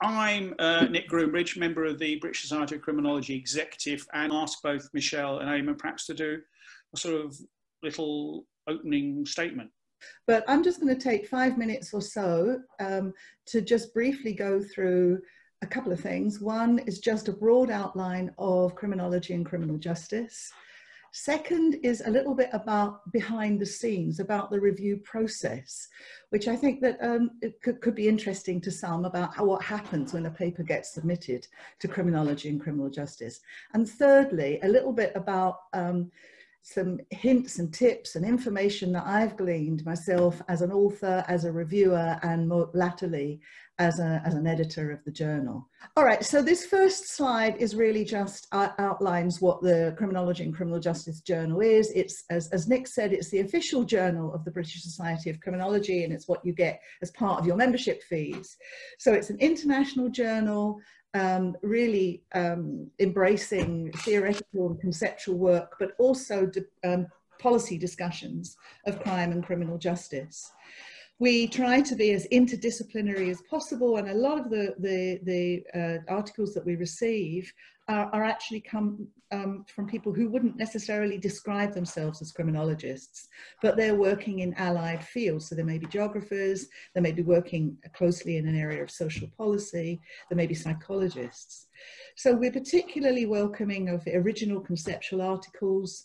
I'm Nic Groombridge, member of the British Society of Criminology Executive, and ask both Michele and Eamonn perhaps to do a sort of little opening statement. But I'm just going to take 5 minutes or so to just briefly go through a couple of things. One is just a broad outline of criminology and criminal justice. Second is a little bit about behind the scenes, about the review process, which I think that it could be interesting to some about what happens when a paper gets submitted to criminology and criminal justice. And thirdly, a little bit about some hints and tips and information that I've gleaned myself as an author, as a reviewer, and more latterly as an editor of the journal. All right, so this first slide is really just outlines what the Criminology and Criminal Justice Journal is. It's, as Nic said, it's the official journal of the British Society of Criminology, and it's what you get as part of your membership fees. So it's an international journal, really embracing theoretical and conceptual work, but also policy discussions of crime and criminal justice. We try to be as interdisciplinary as possible, and a lot of the articles that we receive are actually come from people who wouldn't necessarily describe themselves as criminologists, but they're working in allied fields. So there may be geographers, they may be working closely in an area of social policy, there may be psychologists. So we're particularly welcoming of original conceptual articles,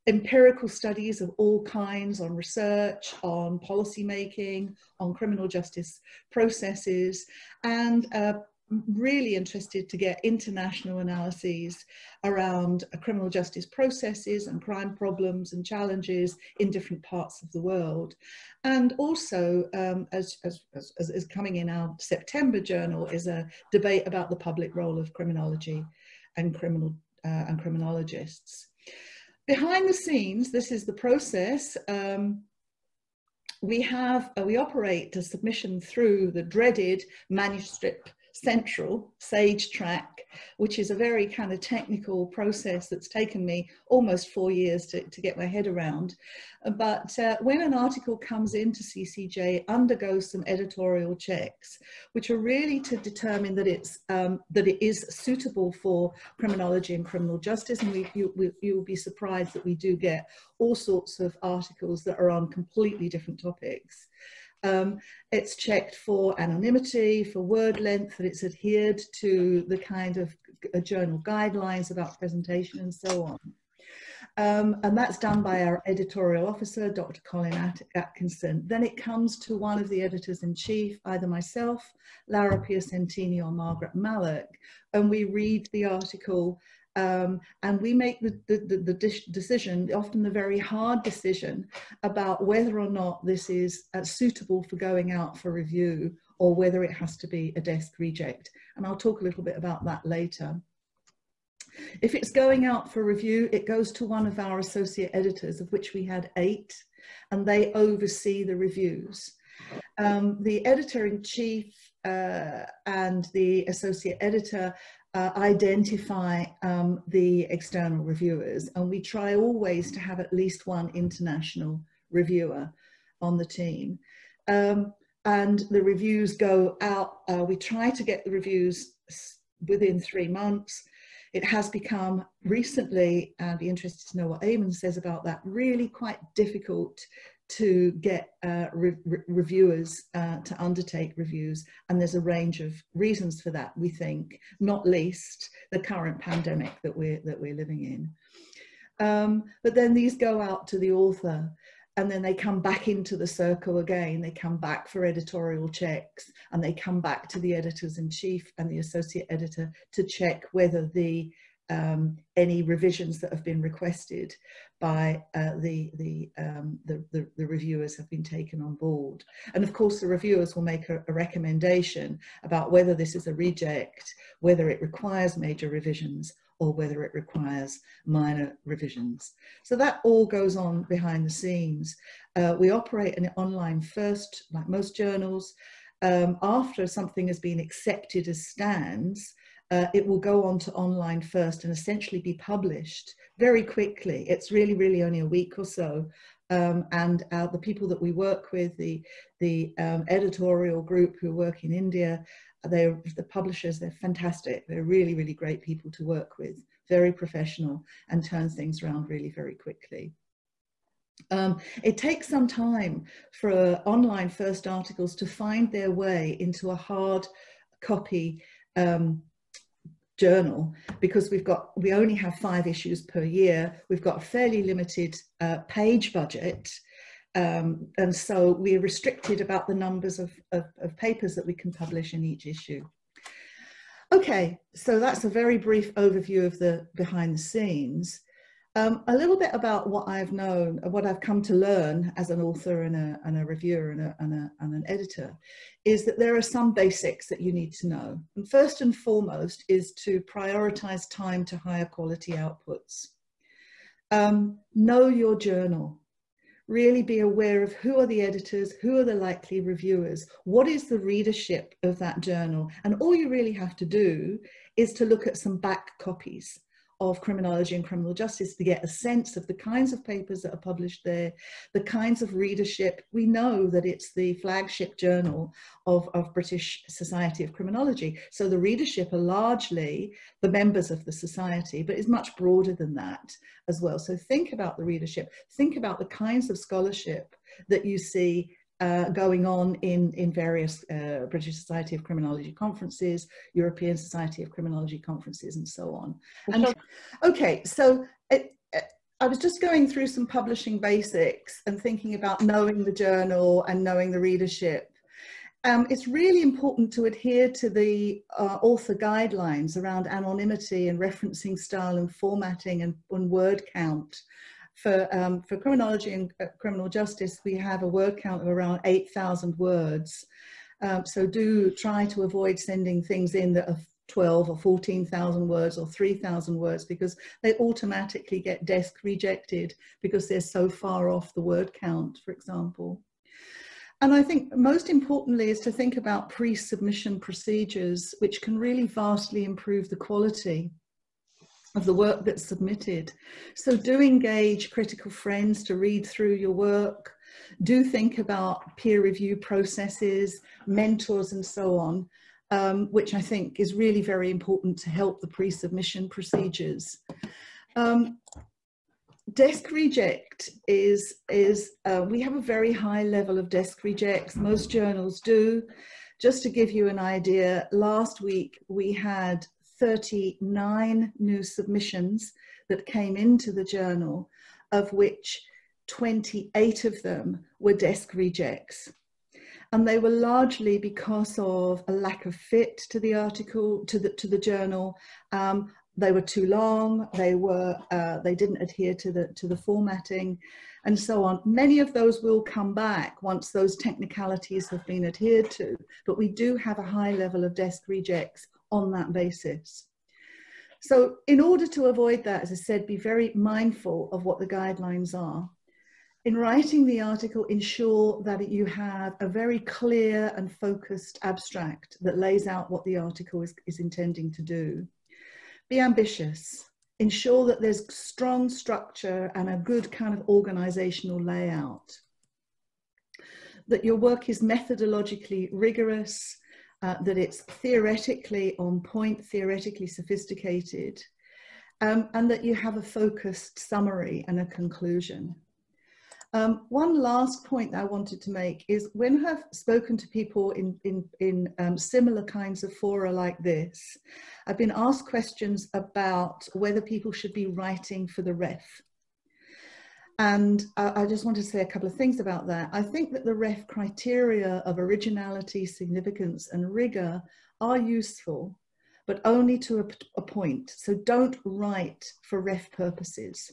empirical studies of all kinds on research, on policy making, on criminal justice processes, and really interested to get international analyses around criminal justice processes and crime problems and challenges in different parts of the world. And also, as coming in our September journal, is a debate about the public role of criminology and criminologists. Behind the scenes, this is the process. We operate a submission through the dreaded Manuscript Central, SAGE track, which is a very kind of technical process that's taken me almost 4 years to get my head around. But when an article comes into CCJ, it undergoes some editorial checks, which are really to determine that it is suitable for criminology and criminal justice. And you'll be surprised that we do get all sorts of articles that are on completely different topics. It's checked for anonymity, for word length, that it's adhered to the kind of journal guidelines about presentation and so on. And that's done by our editorial officer, Dr. Colin Atkinson. Then it comes to one of the editors-in-chief, either myself, Laura Piacentini, or Margaret Mallock, and we read the article and we make the decision, often the very hard decision, about whether or not this is suitable for going out for review or whether it has to be a desk reject. And I'll talk a little bit about that later. If it's going out for review, it goes to one of our associate editors, of which we had 8, and they oversee the reviews. The editor-in-chief and the associate editor identify the external reviewers, and we try always to have at least one international reviewer on the team. And the reviews go out, we try to get the reviews within 3 months. It has become recently, and I'd be interested to know what Eamonn says about that, really quite difficult to get reviewers to undertake reviews, and there's a range of reasons for that, we think, not least the current pandemic that we're living in. But then these go out to the author, and then they come back into the circle again. They come back for editorial checks, and they come back to the editors-in-chief and the associate editor to check whether the any revisions that have been requested by the reviewers have been taken on board. And of course, the reviewers will make a recommendation about whether this is a reject, whether it requires major revisions, or whether it requires minor revisions. So that all goes on behind the scenes. We operate an online first, like most journals. After something has been accepted as stands, it will go on to online first and essentially be published very quickly. It's really only a week or so and the people that we work with, the editorial group who work in India, the publishers, they're fantastic. They're really, really great people to work with, very professional, and turn things around really very quickly. It takes some time for online first articles to find their way into a hard copy journal, because we only have 5 issues per year. We've got a fairly limited page budget, and so we're restricted about the numbers of papers that we can publish in each issue. Okay, so that's a very brief overview of the behind the scenes. A little bit about what I've known, what I've come to learn as an author and a reviewer and an editor, is that there are some basics that you need to know. And first and foremost is to prioritize time to higher quality outputs. Know your journal. Really be aware of who are the editors, who are the likely reviewers, what is the readership of that journal. And all you really have to do is to look at some back copies of Criminology and Criminal Justice to get a sense of the kinds of papers that are published there, the kinds of readership. We know that it's the flagship journal of British Society of Criminology. So the readership are largely the members of the society, but it's much broader than that as well. So think about the readership, think about the kinds of scholarship that you see going on in various British Society of Criminology conferences, European Society of Criminology conferences, and so on. And, okay, so I was just going through some publishing basics and thinking about knowing the journal and knowing the readership. It's really important to adhere to the author guidelines around anonymity and referencing style and formatting and word count. For Criminology and Criminal Justice, we have a word count of around 8,000 words. So do try to avoid sending things in that are 12 or 14,000 words or 3,000 words, because they automatically get desk rejected because they're so far off the word count, for example. And I think most importantly is to think about pre-submission procedures, which can really vastly improve the quality of the work that's submitted. So do engage critical friends to read through your work. Do think about peer review processes, mentors, and so on, which I think is really very important to help the pre-submission procedures. Desk reject is we have a very high level of desk rejects. Most journals do. Just to give you an idea, last week we had 39 new submissions that came into the journal, of which 28 of them were desk rejects. And they were largely because of a lack of fit to the article, to the journal. They were too long, they didn't adhere to the formatting, and so on. Many of those will come back once those technicalities have been adhered to, but we do have a high level of desk rejects on that basis. So in order to avoid that, as I said, be very mindful of what the guidelines are. In writing the article, ensure that you have a very clear and focused abstract that lays out what the article is intending to do. Be ambitious. Ensure that there's strong structure and a good kind of organizational layout. That your work is methodologically rigorous, that it's theoretically on point, theoretically sophisticated, and that you have a focused summary and a conclusion. One last point that I wanted to make is, when I've spoken to people in similar kinds of fora like this, I've been asked questions about whether people should be writing for the ref. And I just want to say a couple of things about that. I think that the ref criteria of originality, significance, and rigor are useful, but only to a point. So don't write for ref purposes.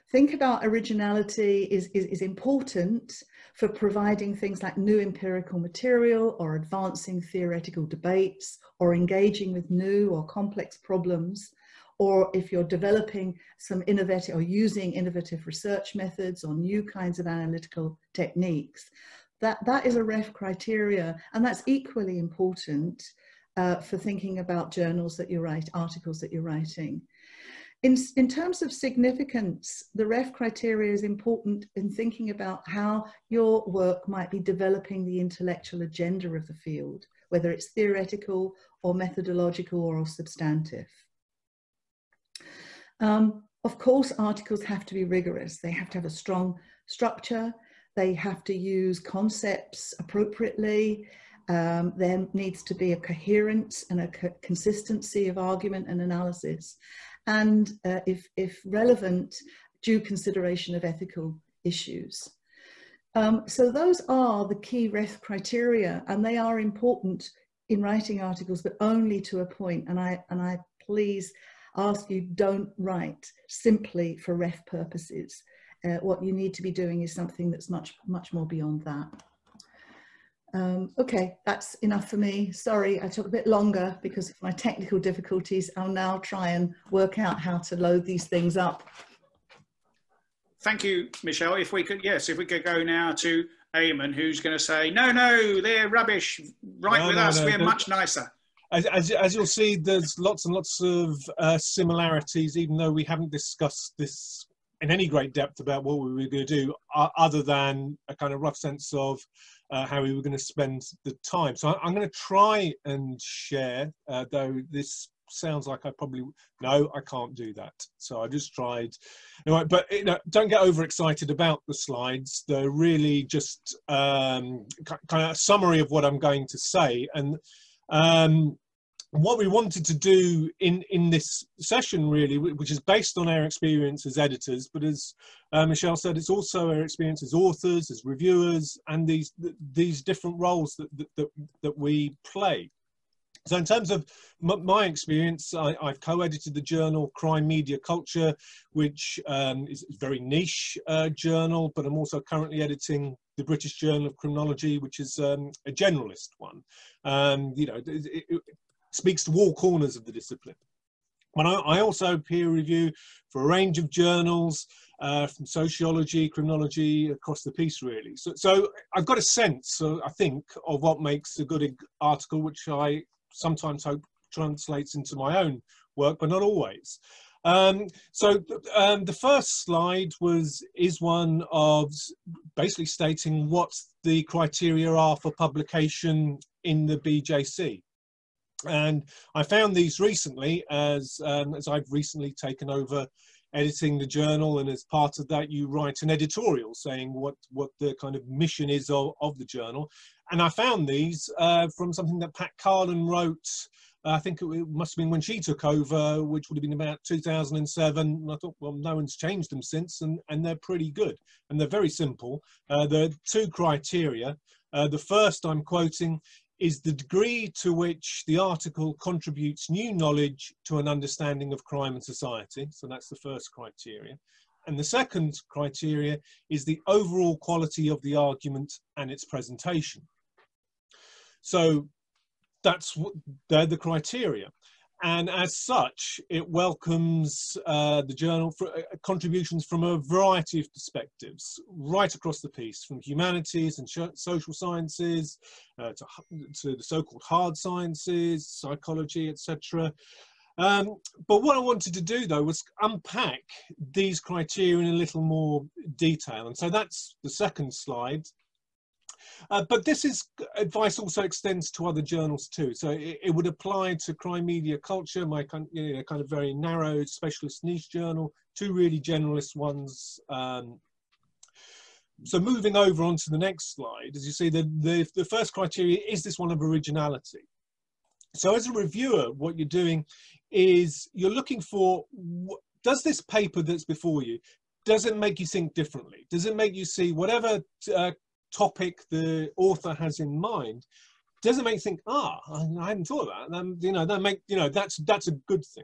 Think about originality is important for providing things like new empirical material, or advancing theoretical debates, or engaging with new or complex problems, or if you're developing some innovative or using innovative research methods or new kinds of analytical techniques. That is a ref criteria, and that's equally important for thinking about journals that you write, articles that you're writing. In terms of significance, the REF criteria is important in thinking about how your work might be developing the intellectual agenda of the field, whether it's theoretical or methodological or substantive. Of course, articles have to be rigorous. They have to have a strong structure. They have to use concepts appropriately. There needs to be a coherence and a consistency of argument and analysis. And if relevant, due consideration of ethical issues. So those are the key REF criteria, and they are important in writing articles, but only to a point. And I please ask you, don't write simply for REF purposes. What you need to be doing is something that's much more beyond that. Okay, that's enough for me. Sorry, I took a bit longer because of my technical difficulties. I'll now try and work out how to load these things up. Thank you, Michele. If we could, yes, if we could go now to Eamonn, who's going to say, no, they're rubbish. Write with us, we're much nicer. As you'll see, there's lots and lots of similarities, even though we haven't discussed this in any great depth about what we were going to do, other than a kind of rough sense of how we were going to spend the time. So I'm going to try and share, though this sounds like I can't do that. So I just tried. Anyway, but don't get overexcited about the slides. They're really just kind of a summary of what I'm going to say. And what we wanted to do in this session, really, which is based on our experience as editors, but as Michele said, it's also our experience as authors, as reviewers, and these different roles that we play. So in terms of my experience, I've co-edited the journal Crime Media Culture, which is a very niche journal, but I'm also currently editing the British Journal of Criminology, which is a generalist one. It speaks to all corners of the discipline. But I also peer review for a range of journals, from sociology, criminology, across the piece, really. So I've got a sense, I think, of what makes a good article, which I sometimes hope translates into my own work, but not always. The first slide is one of basically stating what the criteria are for publication in the BJC. And I found these recently as I've recently taken over editing the journal, and as part of that you write an editorial saying what the kind of mission is of the journal. And I found these from something that Pat Carlin wrote, I think it must have been when she took over, which would have been about 2007. And I thought, well, no one's changed them since, and they're pretty good. And they're very simple. There are two criteria. The first I'm quoting is the degree to which the article contributes new knowledge to an understanding of crime and society. So that's the first criteria. And the second criteria is the overall quality of the argument and its presentation. So they're the criteria. And as such, it welcomes the journal for contributions from a variety of perspectives, right across the piece, from humanities and social sciences to the so-called hard sciences, psychology, etc. But what I wanted to do, though, was unpack these criteria in a little more detail. And so that's the second slide. But this advice also extends to other journals too. So it would apply to Crime Media Culture, my kind of very narrow specialist niche journal, two really generalist ones. So moving over onto the next slide, as you see, the first criteria is this one of originality. So as a reviewer, what you're doing is you're looking for, does this paper that's before you, does it make you think differently? Does it make you see whatever topic the author has in mind? Does it make you think, I hadn't thought of that? That's a good thing.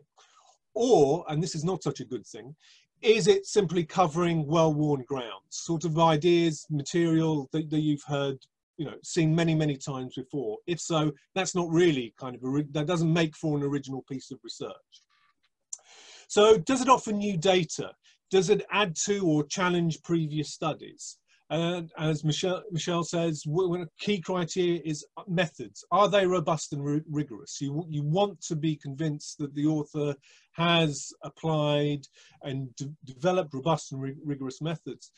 Or, and this is not such a good thing, is it simply covering well-worn grounds, sort of ideas, material that you've heard, seen many, many times before? If so, that's not really that doesn't make for an original piece of research. So does it offer new data? Does it add to or challenge previous studies? And as Michele says, a key criteria is methods. Are they robust and rigorous? You want to be convinced that the author has applied and developed robust and rigorous methods.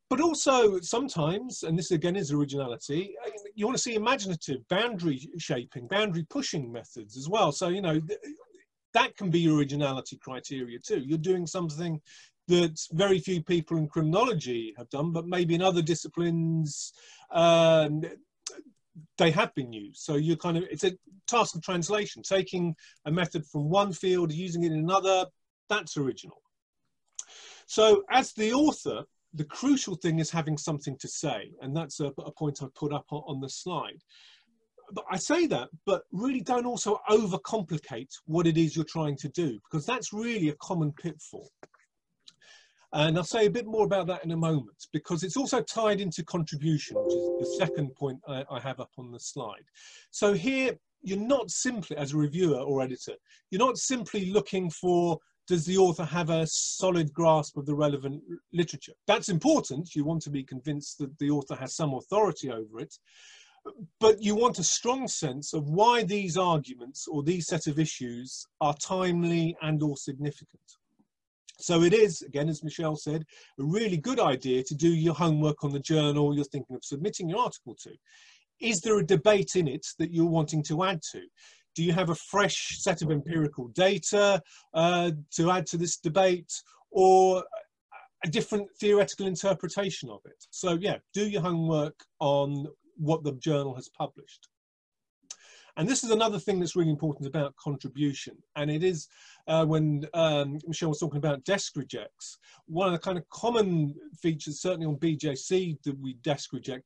But also sometimes, and this again is originality, you want to see imaginative, boundary shaping, boundary pushing methods as well. So, you know, that can be your originality criteria too. You're doing something that very few people in criminology have done, but maybe in other disciplines they have been used. So you're kind of, it's a task of translation, taking a method from one field, using it in another. That's original. So as the author, the crucial thing is having something to say, and that's a point I put up on the slide. But I say that, but really don't also overcomplicate what it is you're trying to do, because that's really a common pitfall. And I'll say a bit more about that in a moment, because it's also tied into contribution, which is the second point I have up on the slide. So here, you're not simply, as a reviewer or editor, you're not simply looking for, does the author have a solid grasp of the relevant literature? That's important. You want to be convinced that the author has some authority over it. But you want a strong sense of why these arguments or these set of issues are timely and or significant. So it is, again, as Michele said, a really good idea to do your homework on the journal you're thinking of submitting your article to. Is there a debate in it that you're wanting to add to? Do you have a fresh set of empirical data to add to this debate, or a different theoretical interpretation of it? So yeah, do your homework on what the journal has published. And this is another thing that's really important about contribution. And it is when Michele was talking about desk rejects, one of the kind of common features, certainly on BJC, that we desk reject,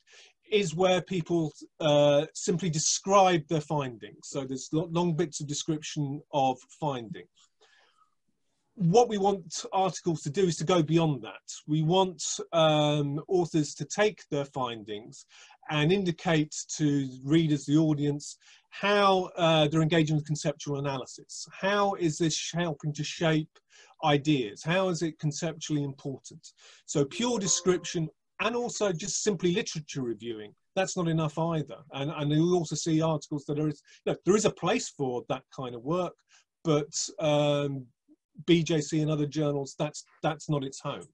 is where people simply describe their findings. So there's long bits of description of findings. What we want articles to do is to go beyond that. We want authors to take their findings and indicate to readers, the audience, how they're engaging with conceptual analysis. How is this helping to shape ideas? How is it conceptually important? So pure description, and also just simply literature reviewing, that's not enough either. And you'll also see articles that there is a place for that kind of work, but BJC and other journals, that's not its home.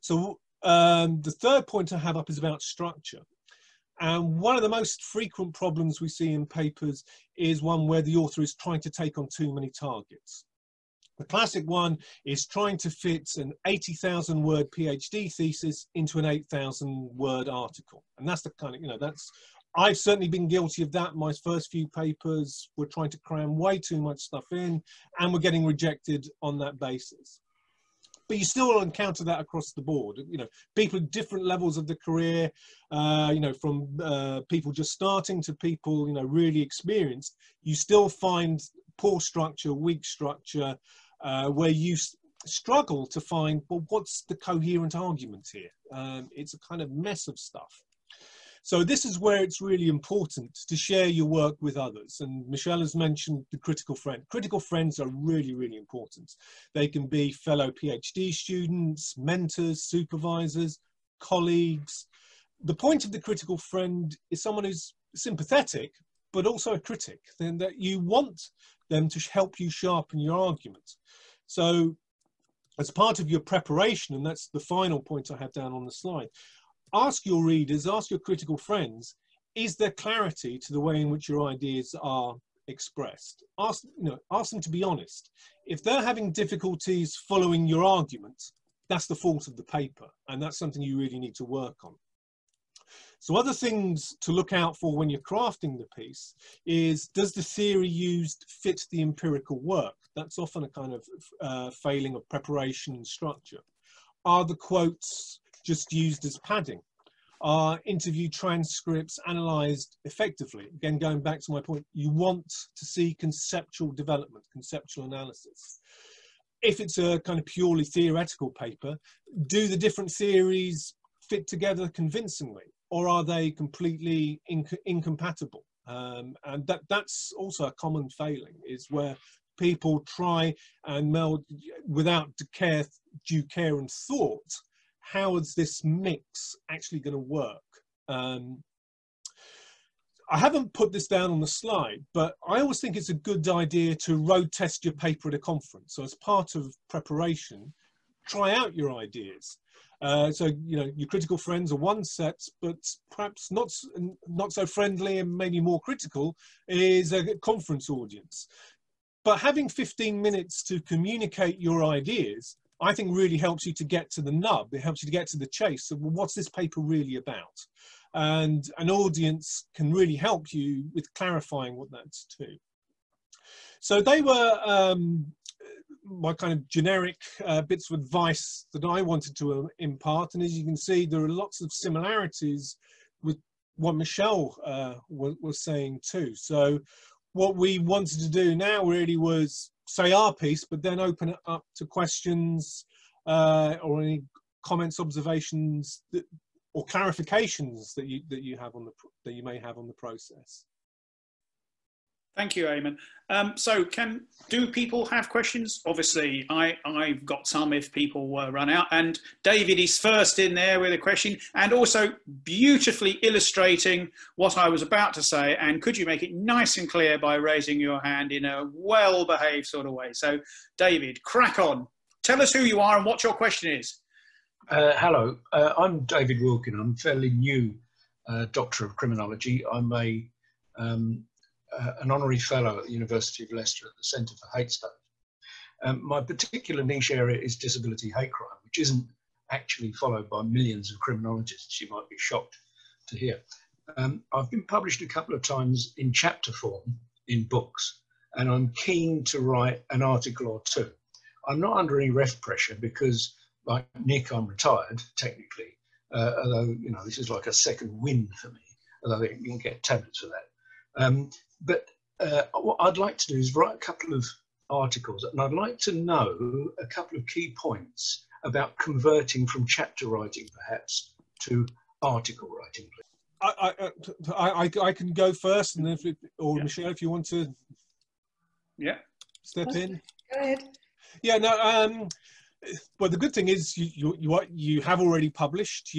So the third point I have up is about structure. And one of the most frequent problems we see in papers is one where the author is trying to take on too many targets. The classic one is trying to fit an 80,000 word PhD thesis into an 8,000 word article. And that's the kind of, I've certainly been guilty of that. My first few papers were trying to cram way too much stuff in, and we're getting rejected on that basis. But you still encounter that across the board. People at different levels of the career, from people just starting to people, really experienced. You still find poor structure, weak structure, where you struggle to find, well, what's the coherent argument here? It's a kind of mess of stuff. So this is where it's really important to share your work with others. And Michele has mentioned the critical friend. Critical friends are really, really important. They can be fellow PhD students, mentors, supervisors, colleagues. The point of the critical friend is someone who's sympathetic, but also a critic, then that you want them to help you sharpen your argument. So as part of your preparation, and that's the final point I have down on the slide, ask your readers, ask your critical friends, is there clarity to the way in which your ideas are expressed? Ask them to be honest. If they're having difficulties following your argument, that's the fault of the paper, and that's something you really need to work on. So other things to look out for when you're crafting the piece is, does the theory used fit the empirical work? That's often a kind of failing of preparation and structure. Are the quotes just used as padding? Are interview transcripts analysed effectively? Again, going back to my point, you want to see conceptual development, conceptual analysis. If it's a kind of purely theoretical paper, do the different theories fit together convincingly, or are they completely incompatible? And that's also a common failing, is where people try and meld without due care and thought, how is this mix actually going to work? I haven't put this down on the slide, but I always think it's a good idea to road test your paper at a conference. So as part of preparation, try out your ideas. So, you know, your critical friends are one set, but perhaps not so friendly and maybe more critical is a conference audience. But having 15 minutes to communicate your ideas, I think really helps you to get to the nub. It helps you to get to the chase. So, well, what's this paper really about? And an audience can really help you with clarifying what that's to. So they were my kind of generic bits of advice that I wanted to impart. And as you can see, there are lots of similarities with what Michele was saying too. So what we wanted to do now really was say our piece, but then open it up to questions or any comments, observations or clarifications that you have on that you may have on the process. Thank you, Eamonn. So do people have questions? Obviously, I've got some if people run out. And David is first in there with a question and also beautifully illustrating what I was about to say. And could you make it nice and clear by raising your hand in a well-behaved sort of way? So, David, crack on. Tell us who you are and what your question is. Hello, I'm David Wilkin. I'm a fairly new Doctor of Criminology. I'm an honorary fellow at the University of Leicester at the Centre for Hate Studies. My particular niche area is disability hate crime, which isn't actually followed by millions of criminologists, you might be shocked to hear. I've been published a couple of times in chapter form in books, and I'm keen to write an article or two. I'm not under any ref pressure because, like Nic, I'm retired, technically, although, you know, this is like a second win for me, although you can get tablets for that. But what I'd like to do is write a couple of articles, and I'd like to know a couple of key points about converting from chapter writing, perhaps, to article writing. I can go first, and then or yeah. Michele, if you want to, step in. Go ahead. Yeah, no. Well, the good thing is you have already published.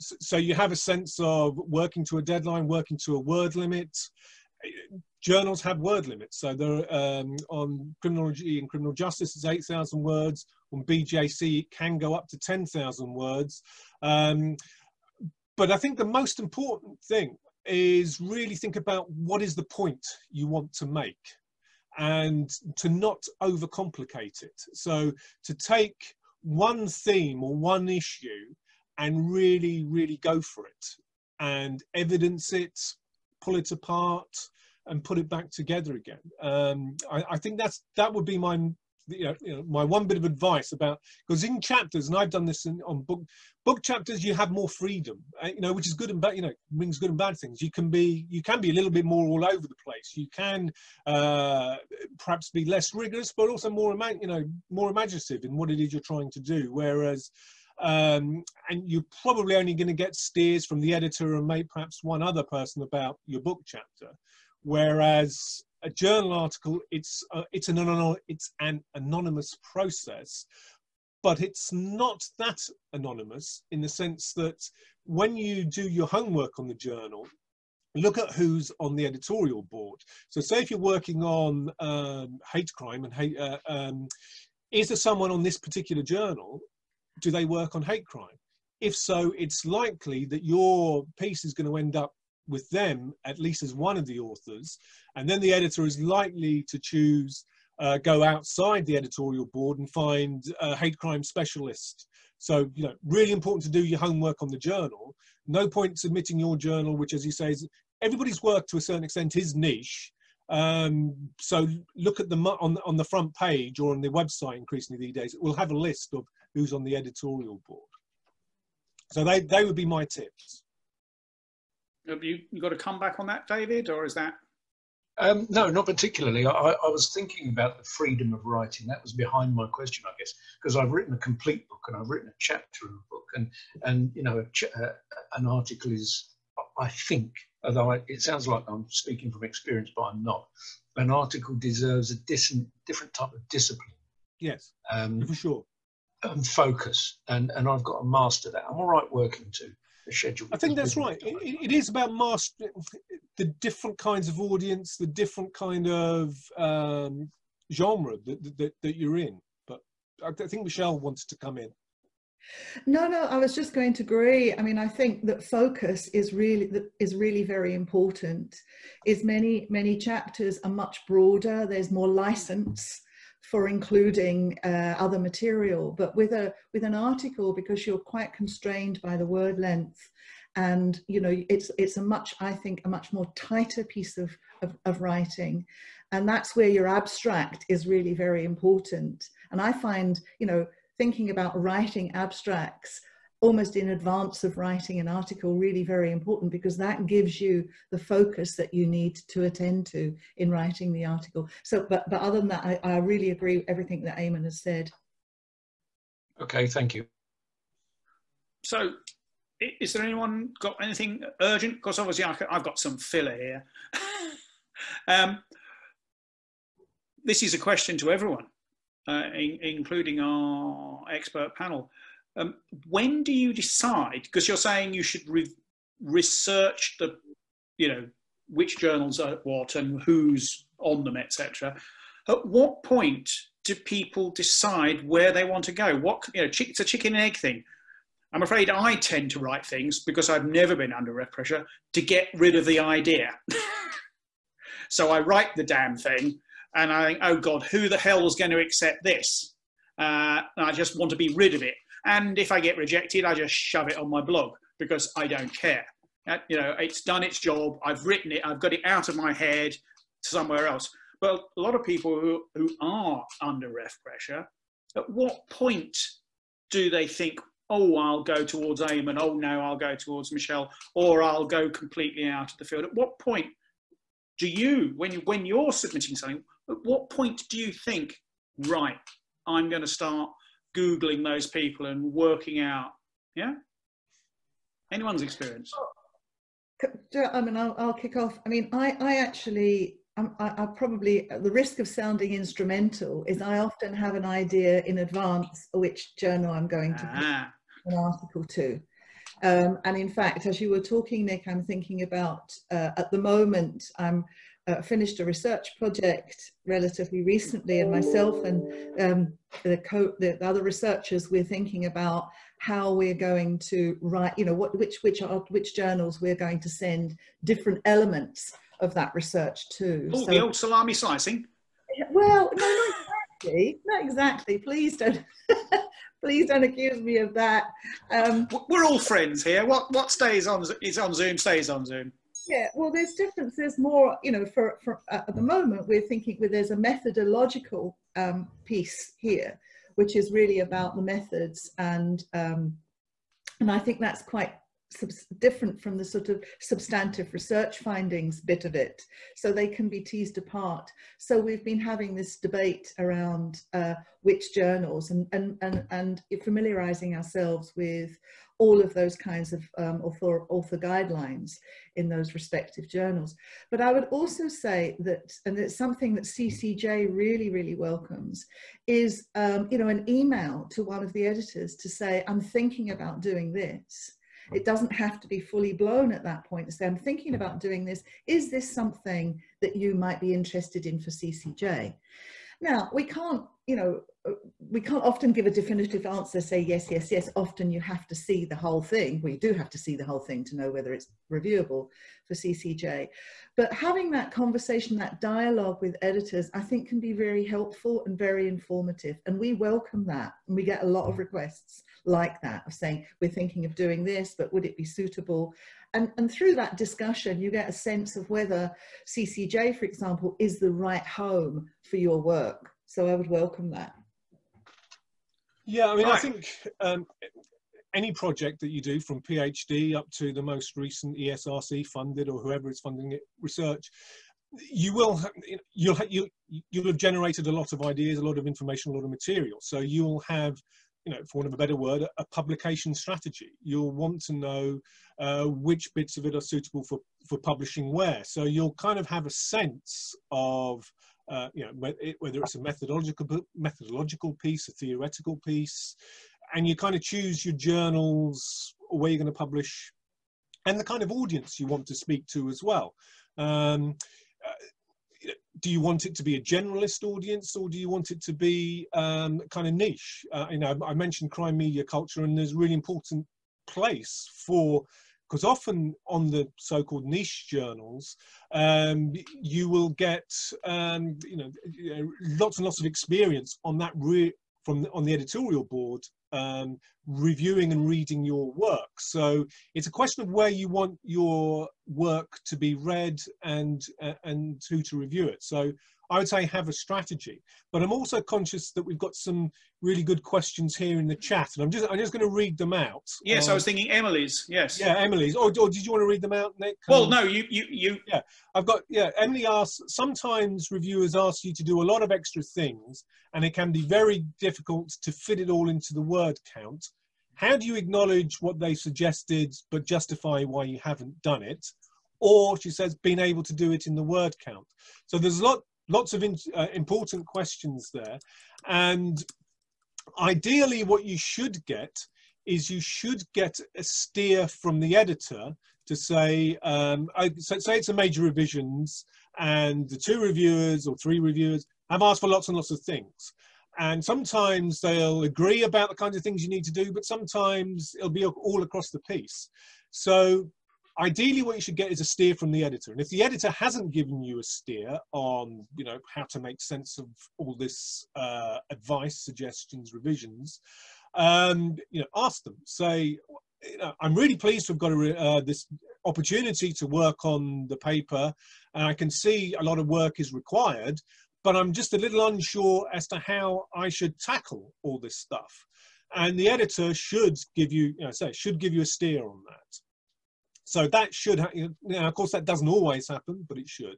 So you have a sense of working to a deadline, working to a word limit. Journals have word limits. So they're on Criminology and Criminal Justice, it's 8,000 words. On BJC, it can go up to 10,000 words. But I think the most important thing is really think about what is the point you want to make, and to not overcomplicate it. So to take one theme or one issue and really, really go for it and evidence it, pull it apart and put it back together again. I think that would be my, my one bit of advice about, because in chapters, and I've done this on book chapters, you have more freedom, which is good and bad, brings good and bad things. You can be a little bit more all over the place. You can perhaps be less rigorous, but also more imaginative in what it is you're trying to do. Whereas, and you're probably only going to get steers from the editor and maybe perhaps one other person about your book chapter. Whereas a journal article, it's an anonymous process, but it's not that anonymous in the sense that when you do your homework on the journal, look at who's on the editorial board. So say if you're working on hate crime and is there someone on this particular journal, do they work on hate crime? If so, it's likely that your piece is going to end up with them, at least as one of the authors, and then the editor is likely to choose, go outside the editorial board and find a hate crime specialist. So, really important to do your homework on the journal. No point submitting your journal, which, as you say, is everybody's work to a certain extent is niche. So look at on the front page or on the website increasingly these days, it will have a list of who's on the editorial board. So they would be my tips. Have you got to come back on that, David, or is that? No, not particularly. I was thinking about the freedom of writing. That was behind my question, I guess, because I've written a complete book and I've written a chapter in a book, and an article is, I think, although it sounds like I'm speaking from experience, but I'm not. An article deserves a different type of discipline. Yes, for sure. focus, and I've got to master that. I'm all right working to a schedule. I think that's right. It is about mastering the different kinds of audience, the different kind of genre that you're in. But I think Michele wanted to come in. No, I was just going to agree. I mean, I think that focus is really very important. Many chapters are much broader. There's more license for including other material, but with an article, because you're quite constrained by the word length, and you know, it's I think a much more tighter piece of writing, and that's where your abstract is really very important. And I find, you know, thinking about writing abstracts almost in advance of writing an article really very important, because that gives you the focus that you need to attend to in writing the article. So, but other than that, I really agree with everything that Eamonn has said. Okay, thank you. So, is there anyone got anything urgent? Because obviously I've got some filler here. This is a question to everyone, including our expert panel. When do you decide, because you're saying you should research the, you know, which journals are what and who's on them, etc. At what point do people decide where they want to go? What, you know, it's a chicken and egg thing. I'm afraid I tend to write things, because I've never been under pressure, to get rid of the idea. So I write the damn thing and I think, oh God, who the hell is going to accept this? And I just want to be rid of it. And if I get rejected, I just shove it on my blog, because I don't care. You know, it's done its job. I've written it. I've got it out of my head somewhere else. But a lot of people who are under ref pressure, at what point do they think, oh, I'll go towards Eamonn, oh no, I'll go towards Michele, or I'll go completely out of the field? At what point do you, when you're submitting something, at what point do you think, right, I'm going to start Googling those people and working out, yeah? Anyone's experience? I mean, I'll kick off. I mean, I actually, I probably, at the risk of sounding instrumental, is I often have an idea in advance which journal I'm going to put an article to. And in fact, as you were talking, Nic, I'm thinking about, at the moment, I'm finished a research project relatively recently, and myself and the other researchers, we're thinking about how we're going to write, you know, which journals we're going to send different elements of that research to. Oh, so, the old salami slicing? Well, no, not exactly. Please don't. Please don't accuse me of that. We're all friends here. What stays on is on Zoom stays on Zoom. Yeah, well, there's difference. There's more, you know, for at the moment, we're thinking there's a methodological piece here, which is really about the methods, and I think that's quite different from the sort of substantive research findings bit of it, so they can be teased apart. So we've been having this debate around which journals, and familiarizing ourselves with all of those kinds of author guidelines in those respective journals. But I would also say that, and it's something that CCJ really welcomes, is you know, an email to one of the editors to say, I'm thinking about doing this. It doesn't have to be fully blown at that point to say, I'm thinking about doing this. Is this something that you might be interested in for CCJ? Now, we can't, you know, we can't often give a definitive answer, say yes, yes, yes. Often you have to see the whole thing. We do have to see the whole thing to know whether it's reviewable for CCJ. But having that conversation, that dialogue with editors, I think can be very helpful and very informative. And we welcome that. And we get a lot of requests like that, of saying, we're thinking of doing this, but would it be suitable? And through that discussion, you get a sense of whether CCJ, for example, is the right home for your work. So I would welcome that. Yeah, I mean, I think any project that you do, from PhD up to the most recent ESRC funded, or whoever is funding it, research, you'll have generated a lot of ideas, a lot of information, a lot of material. So you'll have, you know, for want of a better word, a publication strategy. You'll want to know which bits of it are suitable for publishing where. So you'll kind of have a sense of you know, whether it's a methodological piece, a theoretical piece, and you kind of choose your journals, or where you're going to publish, and the kind of audience you want to speak to as well. Do you want it to be a generalist audience, or do you want it to be kind of niche? You know, I mentioned crime media culture, and there's a really important place for, because often on the so-called niche journals, you will get you know, lots and lots of experience on that on the editorial board, reviewing and reading your work. So it's a question of where you want your work to be read and who to review it. So I would say have a strategy, but I'm also conscious that we've got some really good questions here in the chat, and I'm just going to read them out. Yes, I was thinking Emily's. Yes. Yeah, Emily's. Or did you want to read them out, Nick? Well, no, you. Yeah, I've got. Yeah, Emily asks. Sometimes reviewers ask you to do a lot of extra things, and it can be very difficult to fit it all into the word count. How do you acknowledge what they suggested, but justify why you haven't done it? Or, she says, being able to do it in the word count. So there's lots of important questions there, and ideally what you should get is you should get a steer from the editor to say, say it's a major revisions, and the 2 reviewers or 3 reviewers have asked for lots and lots of things, and sometimes they'll agree about the kinds of things you need to do, but sometimes it'll be all across the piece. So ideally what you should get is a steer from the editor, and if the editor hasn't given you a steer on, you know, how to make sense of all this advice, suggestions, revisions, you know, ask them. Say, you know, I'm really pleased to have got this opportunity to work on the paper, and I can see a lot of work is required, but I'm just a little unsure as to how I should tackle all this stuff. And the editor should give you, you know, should give you a steer on that. So that should, you know, of course that doesn't always happen, but it should.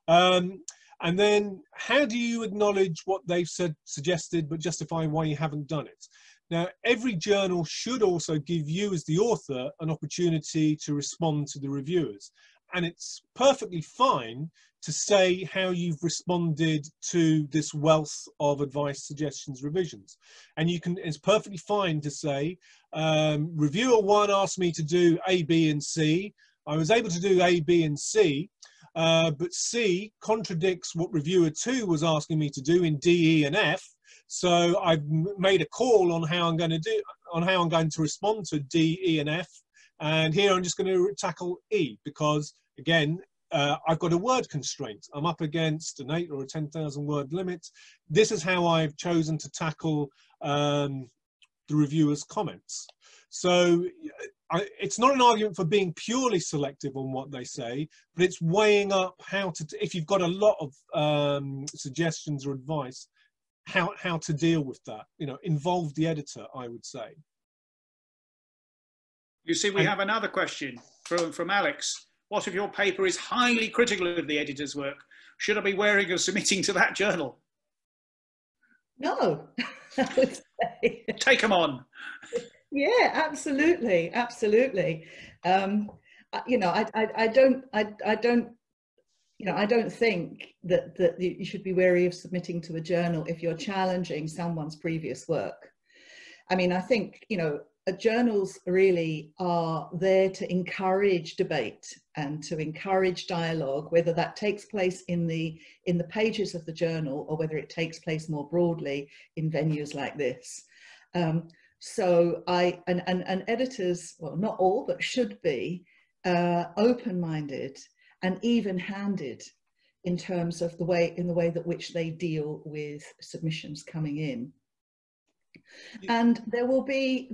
And then how do you acknowledge what they've suggested, but justify why you haven't done it? Now, every journal should also give you as the author an opportunity to respond to the reviewers. And it's perfectly fine to say how you've responded to this wealth of advice, suggestions, revisions. And you can, it's perfectly fine to say, reviewer 1 asked me to do A, B, and C. I was able to do A, B, and C, but C contradicts what reviewer 2 was asking me to do in D, E, and F. So I've made a call on how I'm going to respond to D, E, and F. And here I'm just going to tackle E, because again, I've got a word constraint. I'm up against an 8 or a 10,000 word limit. This is how I've chosen to tackle the reviewer's comments. So it's not an argument for being purely selective on what they say, but it's weighing up how to, if you've got a lot of suggestions or advice, how to deal with that. You know, involve the editor, I would say. You see, we have another question from Alex. What if your paper is highly critical of the editor's work? Should I be wary of submitting to that journal? No, I would say. Take them on. Yeah, absolutely, absolutely. You know, I don't. You know, I don't think that you should be wary of submitting to a journal if you're challenging someone's previous work. I mean, I think, you know, journals really are there to encourage debate and to encourage dialogue, whether that takes place in the pages of the journal or whether it takes place more broadly in venues like this. So and editors, well, not all, but should be open-minded and even-handed in terms of the way that which they deal with submissions coming in. And there will be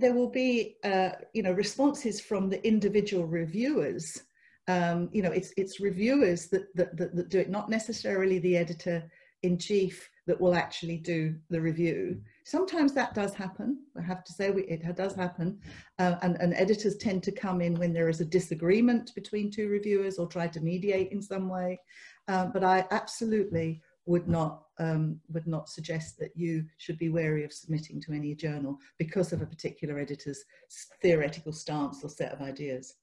you know, responses from the individual reviewers. You know, it's reviewers that do it, not necessarily the editor-in-chief that will actually do the review. Sometimes that does happen, I have to say, it does happen, and editors tend to come in when there is a disagreement between 2 reviewers or try to mediate in some way, but I absolutely would not suggest that you should be wary of submitting to any journal because of a particular editor's theoretical stance or set of ideas.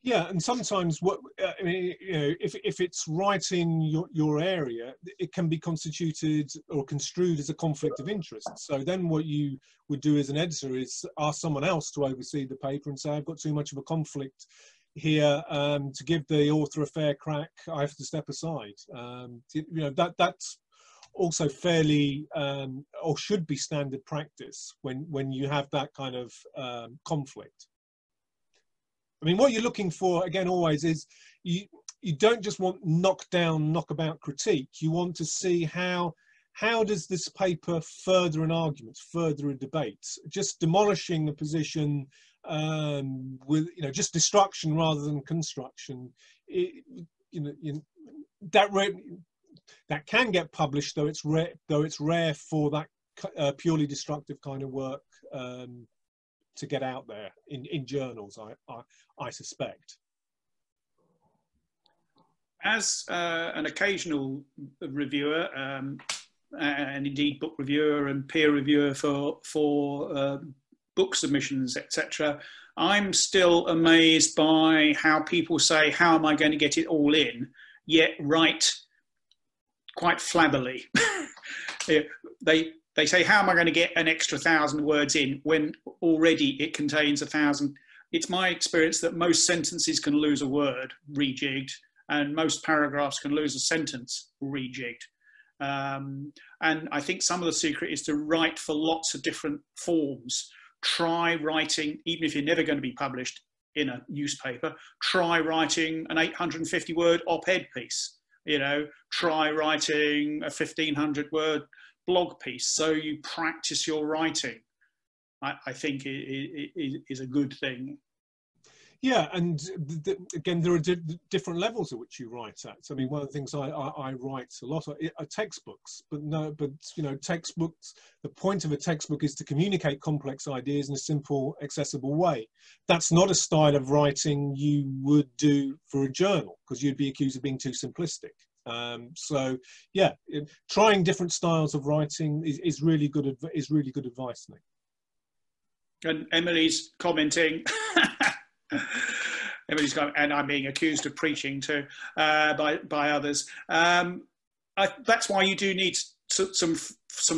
Yeah, and sometimes what I mean, you know, if it's right in your area, it can be constituted or construed as a conflict of interest. So then what you would do as an editor is ask someone else to oversee the paper and say, I've got too much of a conflict here to give the author a fair crack. I have to step aside. You know, that's also fairly or should be standard practice when you have that kind of conflict. I mean, what you're looking for, again, always is you don't just want knockdown, knockabout critique. You want to see how does this paper further an argument, further a debate. Just demolishing the position with, you know, just destruction rather than construction. That can get published, though it's rare for that purely destructive kind of work to get out there in journals, I suspect. As an occasional reviewer, and indeed book reviewer and peer reviewer for book submissions, etc., I'm still amazed by how people say, how am I going to get it all in, yet write quite flabbily. They say, how am I going to get an extra 1,000 words in when already it contains 1,000? It's my experience that most sentences can lose a word rejigged, and most paragraphs can lose a sentence rejigged. And I think some of the secret is to write for lots of different forms. Try writing, even if you're never going to be published in a newspaper, try writing an 850-word op-ed piece. You know, try writing a 1,500 word blog piece, so you practice your writing. I think it is a good thing. Yeah, and again, there are different levels at which you write at. I mean, one of the things I write a lot are textbooks, but you know, textbooks. The point of a textbook is to communicate complex ideas in a simple, accessible way. That's not a style of writing you would do for a journal, because you'd be accused of being too simplistic. So yeah, trying different styles of writing is really good advice, Nick. And Emily's commenting. Emily's commenting, and I'm being accused of preaching too by others. That's why you do need some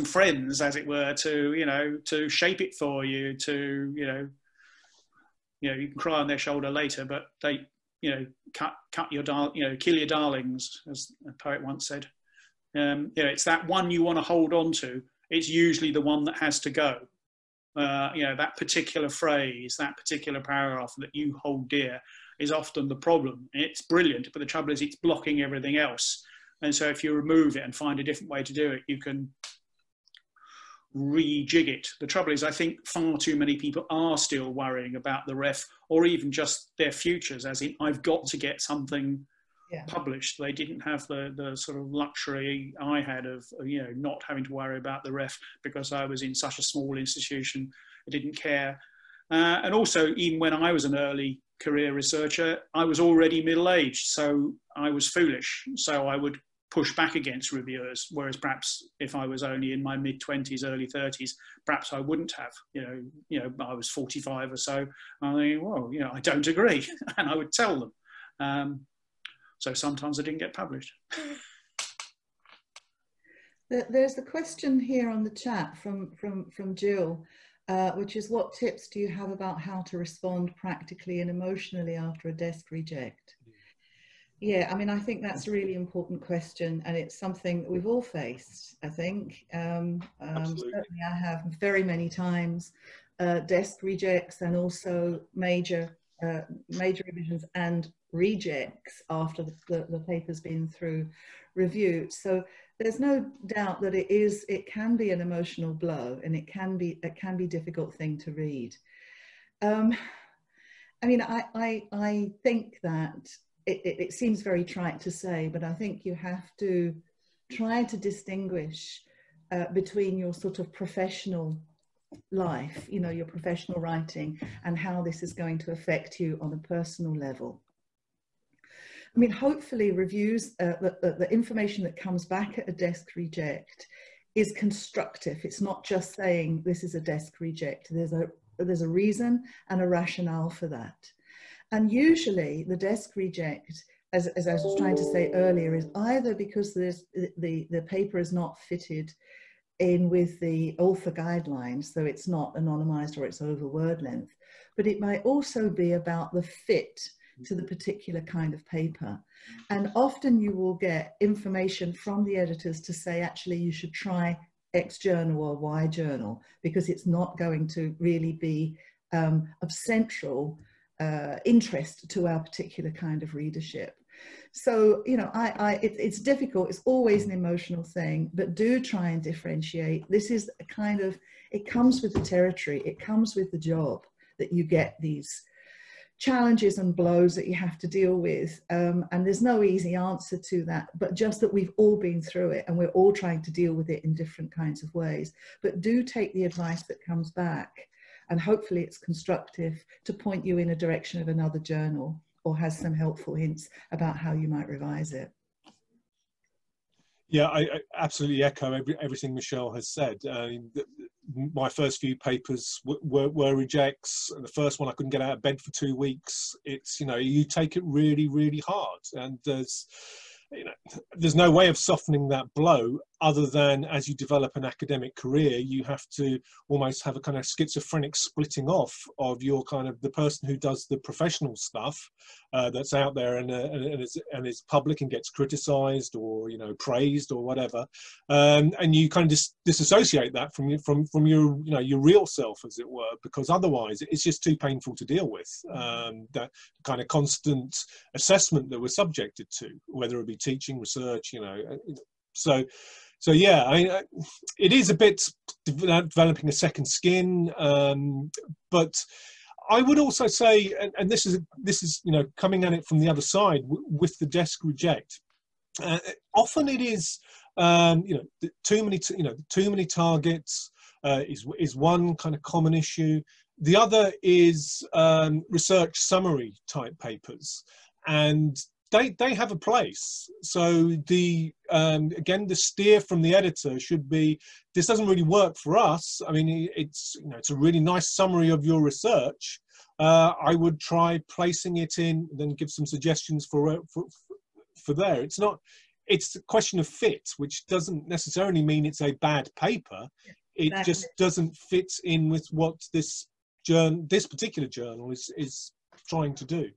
friends, as it were, to shape it for you. You can cry on their shoulder later, but they. Kill your darlings, as a poet once said. It's that one you want to hold on to. It's usually the one that has to go. That particular phrase, that particular paragraph that you hold dear is often the problem. It's brilliant, but the trouble is it's blocking everything else. And so if you remove it and find a different way to do it, you can rejig it. The trouble is, I think far too many people are still worrying about the ref, or even just their futures, as in, I've got to get something published. They didn't have the sort of luxury I had of, not having to worry about the ref because I was in such a small institution. I didn't care. And also, even when I was an early career researcher, I was already middle-aged, so I was foolish. So I would push back against reviewers, whereas perhaps if I was only in my mid-20s, early 30s, perhaps I wouldn't have. I was 45 or so. I think, well, I don't agree, and I would tell them. So sometimes I didn't get published. There's a question here on the chat from Jill, which is, what tips do you have about how to respond practically and emotionally after a desk reject? Yeah, I mean, I think that's a really important question, and it's something that we've all faced, I think. Certainly I have very many times desk rejects, and also major revisions and rejects after the paper's been through review. So there's no doubt that it can be an emotional blow, and it can be a difficult thing to read. I mean, I think that it seems very trite to say, but I think you have to try to distinguish between your sort of professional life, your professional writing, and how this is going to affect you on a personal level. I mean, hopefully reviews, the information that comes back at a desk reject is constructive. It's not just saying this is a desk reject. There's a reason and a rationale for that. And usually the desk reject, as I was trying to say earlier, is either because the paper is not fitted in with the author guidelines, so it's not anonymized or it's over word length, but it might also be about the fit to the particular kind of paper. And often you will get information from the editors to say, actually, you should try X journal or Y journal, because it's not going to really be of central interest to our particular kind of readership. So, you know, it's difficult. It's always an emotional thing, but do try and differentiate. This is a kind of, it comes with the territory. It comes with the job, that you get these challenges and blows that you have to deal with. And there's no easy answer to that, but just that we've all been through it and we're all trying to deal with it in different kinds of ways. But do take the advice that comes back, and hopefully it's constructive to point you in a direction of another journal, or has some helpful hints about how you might revise it. Yeah, I absolutely echo everything Michele has said. My first few papers were rejects. The first one, I couldn't get out of bed for 2 weeks. It's, you know, you take it really, really hard, and there's, you know, there's no way of softening that blow other than, as you develop an academic career, you have to almost have a kind of schizophrenic splitting off of your kind of the person who does the professional stuff that's out there and is public and gets criticized or, you know, praised or whatever, and you kind of disassociate that from your, you know, your real self, as it were, because otherwise it's just too painful to deal with. That kind of constant assessment that we're subjected to, whether it be teaching, research, you know. So yeah, I mean, it is a bit developing a second skin, but I would also say, and this is you know, coming at it from the other side with the desk reject. Often it is you know, too many targets is one kind of common issue. The other is research summary type papers, and they have a place. So the again, the steer from the editor should be, this doesn't really work for us. I mean, it's, you know, it's a really nice summary of your research. I would try placing it in, then give some suggestions for there. It's not, it's a question of fit, which doesn't necessarily mean it's a bad paper. It just doesn't fit in with what this particular journal is trying to do.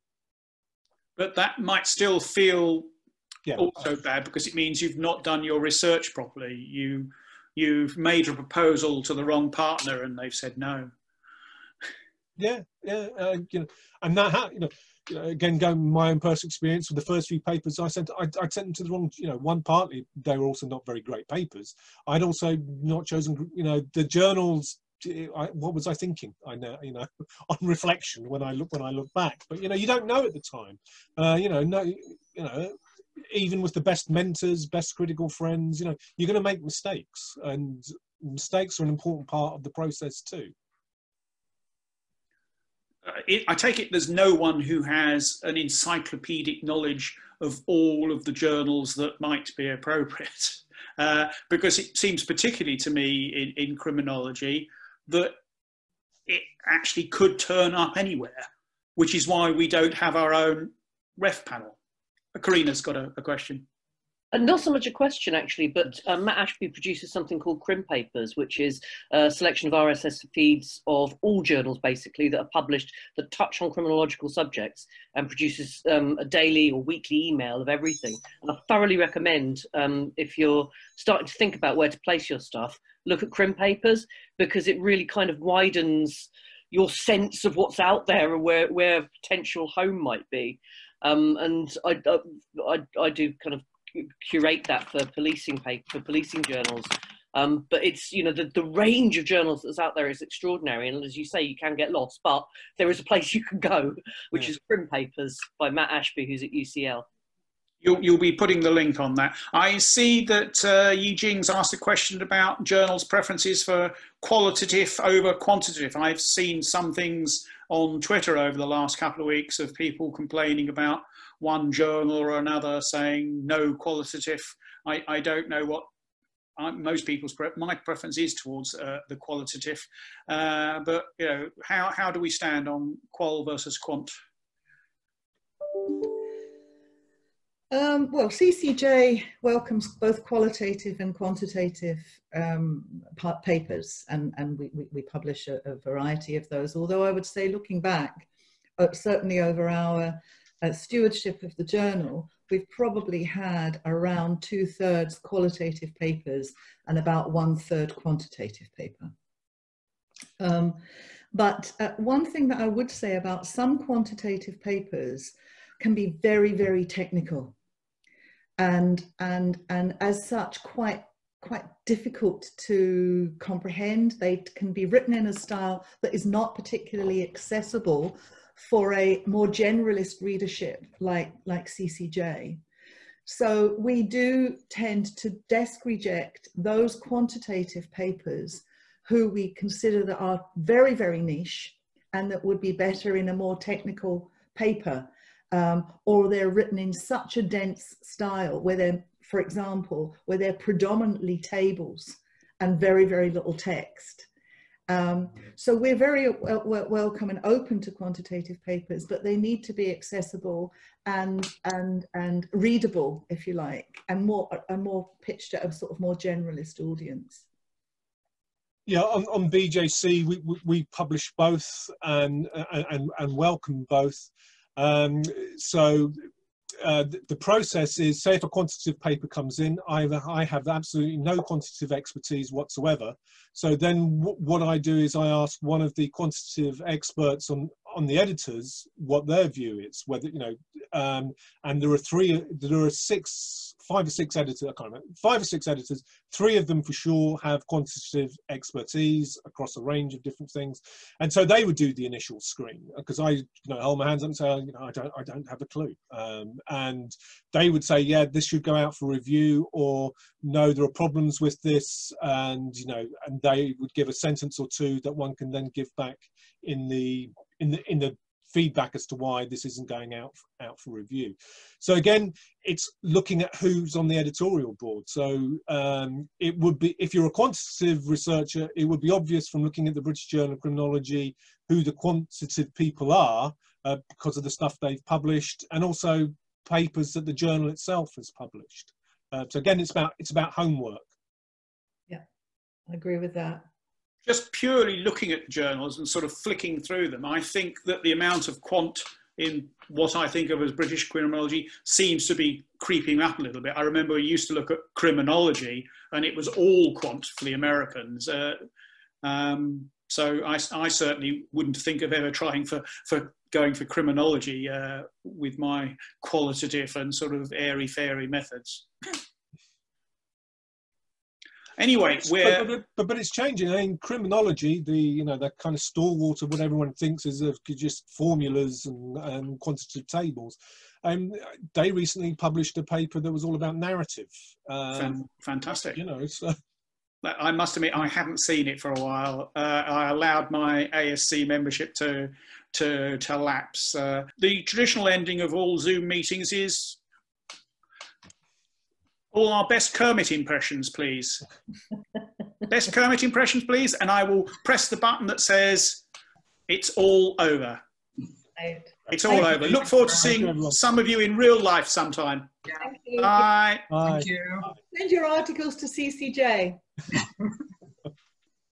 But that might still feel also bad, because it means you've not done your research properly. You've made a proposal to the wrong partner and they've said no. You know, and that, you know, again, going my own personal experience with the first few papers I sent them to the wrong, you know, one, partly they were also not very great papers. I'd also not chosen, you know, the journals. What was I thinking? I know, you know, on reflection when I look back. But, you know, you don't know at the time. You know, even with the best mentors, best critical friends, you know, you're going to make mistakes, and mistakes are an important part of the process too. I take it there's no one who has an encyclopedic knowledge of all of the journals that might be appropriate, because it seems, particularly to me in criminology, that it actually could turn up anywhere, which is why we don't have our own ref panel. Karina's got a question. Not so much a question, actually, but Matt Ashby produces something called Crim Papers, which is a selection of RSS feeds of all journals, basically, that are published that touch on criminological subjects, and produces a daily or weekly email of everything. And I thoroughly recommend, if you're starting to think about where to place your stuff, look at Crim Papers, because it really kind of widens your sense of what's out there and where a potential home might be. And I do kind of curate that for policing journals, but it's, you know, the range of journals that's out there is extraordinary, and as you say, you can get lost, but there is a place you can go, which is Crim Papers by Matt Ashby, who's at UCL. You'll be putting the link on that. I see that Yi Jing's asked a question about journals' preferences for qualitative over quantitative. I've seen some things on Twitter over the last couple of weeks of people complaining about one journal or another, saying no qualitative. I don't know what most people's my preference is towards the qualitative, but, you know, how do we stand on qual versus quant? Well, CCJ welcomes both qualitative and quantitative papers, and we publish a variety of those. Although I would say, looking back, certainly over our stewardship of the journal, we've probably had around 2/3 qualitative papers and about 1/3 quantitative paper. But one thing that I would say about some quantitative papers can be very, very technical. And as such quite difficult to comprehend. They can be written in a style that is not particularly accessible for a more generalist readership like CCJ. So we do tend to desk reject those quantitative papers who we consider that are very, very niche and that would be better in a more technical paper. Or they're written in such a dense style where they're, for example, where they're predominantly tables and very, very little text. So we're very welcome and open to quantitative papers, but they need to be accessible and readable, if you like, and more pitched at a sort of more generalist audience. Yeah, on BJC we publish both and welcome both. So the process is, say if a quantitative paper comes in, I have absolutely no quantitative expertise whatsoever. So then what I do is I ask one of the quantitative experts on the editors what their view is, whether, you know, and there are 5 or 6 editors, I can't remember, 5 or 6 editors, 3 of them for sure have quantitative expertise across a range of different things. And so they would do the initial screen, because I, you know, hold my hands up and say, you know, I don't have a clue. And they would say, yeah, this should go out for review, or no, there are problems with this, and, you know, and they would give a sentence or 2 that one can then give back in the feedback as to why this isn't going out for review. So again, it's looking at who's on the editorial board. So it would be, if you're a quantitative researcher, it would be obvious from looking at the British Journal of Criminology who the quantitative people are, because of the stuff they've published, and also papers that the journal itself has published. So again, it's about homework. Yeah, I agree with that. Just purely looking at journals and sort of flicking through them, I think that the amount of quant in what I think of as British criminology seems to be creeping up a little bit. I remember we used to look at criminology and it was all quant for the Americans. So I certainly wouldn't think of ever trying for going for criminology with my qualitative and sort of airy-fairy methods. Anyway, but it's changing. I mean, criminology, the kind of stalwart of what everyone thinks is of just formulas and quantitative tables. They recently published a paper that was all about narrative. Fantastic. You know, so I must admit I haven't seen it for a while. I allowed my ASC membership to lapse. The traditional ending of all Zoom meetings is all our best Kermit impressions, please. Best Kermit impressions, please. And I will press the button that says, it's all over. It's all over. Look forward to seeing some of you in real life sometime. Thank you. Bye. Bye. Thank you. Send your articles to CCJ.